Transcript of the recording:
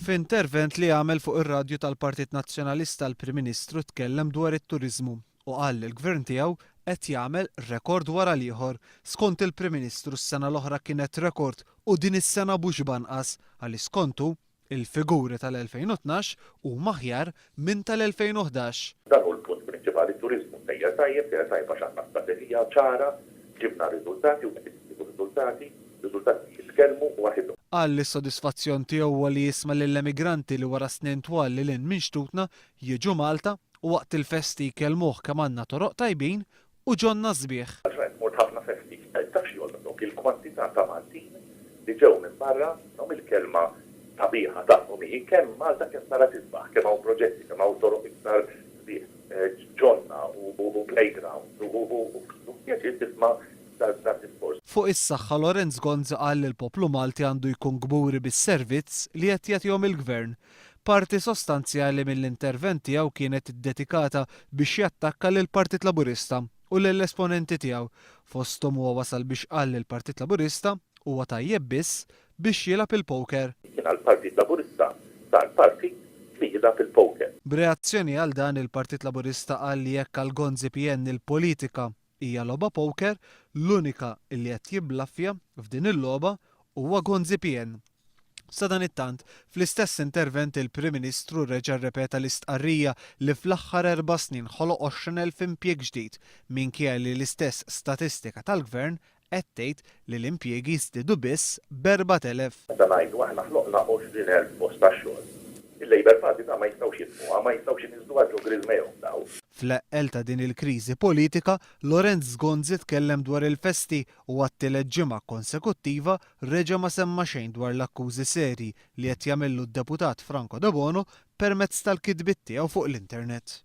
F'intervent li għamel fuq ir-radju tal-Partit Nazzjonalista l-Prim Ministru tkellem dwar it-turiżmu u qal li l-Gvern tiegħu qed jagħmel rekord wara l-ieħor. Skont il-Prim Ministru s-sena l-oħra kienet rekord u din is-sena mhux banqas għaliex skontu il-figuri tal-2012 huma aħjar minn tal-2011. Dan hu l-punt prinċipali t-turiżmu sejjer tajjeb għax għandna strateġija ċara, ġibna riżultati u qed isibu riżultati jitkellmu waħedhom. Qal li s-sodisfazzjon tiegħu huwa li jisma' lill-emigranti li wara snin twal li lin minn xtutna jiġu Malta u waqt il-festi jkellmuh kemm għandna toroq tajbin u ġonna sbieħ. Mort ħafna festi, taf xogħol il-kwantità ta' Maltin li ġew minn barra il-kelma tabiħa tagħhom hi kemm Malta kemm tara tisbaħ, kemm hawn proġetti, kemm hawn toroq iktar ġonna u playground u pjaċir tisma' tal-diskors. Fuq is-saħħa Lorenz Gonza qal li l-poplu Malti għandu jkun gburi bis-servizz li qed jagħtihom il-Gvern. Parti sostanzjali mill-intervent tiegħu kienet iddedikata biex jattakka lil Partit Laburista u lill-esponenti tiegħu. Fosthom huwa wasal biex qal lill Partit Laburista huwa tajjeb biss biex jilgħab il-poker. Kien għall-Partit Laburista tal-partit li jilgħab il-poker. B'reazzjoni għal dan il-Partit Laburista qal li jekk għal Gonzi PN il-politika hija logħba poker, l-unika li qed jiblaffja f'din il-logħba huwa Gonzi PN. Sa dan it-tant, fl-istess intervent il-Prim Ministru reġa' rrepeta l-istqarrija li fl-aħħar 4 snin ħoloq 20,000 impjieg ġdid minkejja li l-istess statistika tal-Gvern qed tgħid li l-impjiegi żdiedu biss b'4,000. Meta ngħidu aħna ħloqna 20,000 post ta' xogħol. Il-Labor Party ma jistgħux jitmuha, ma jistgħux iniżdu għal ġogriżmejhom daw. Fl-eqqel ta' din il-kriżi politika, Lorenz Gonzi tkellem dwar il-festi u għat-tielet ġimgħa konsekuttiva reġa' ma semma xejn dwar l-akkużi serji li qed jagħmillu d-deputat Franco De Bono permezz tal-kitbiet tiegħu fuq l-internet.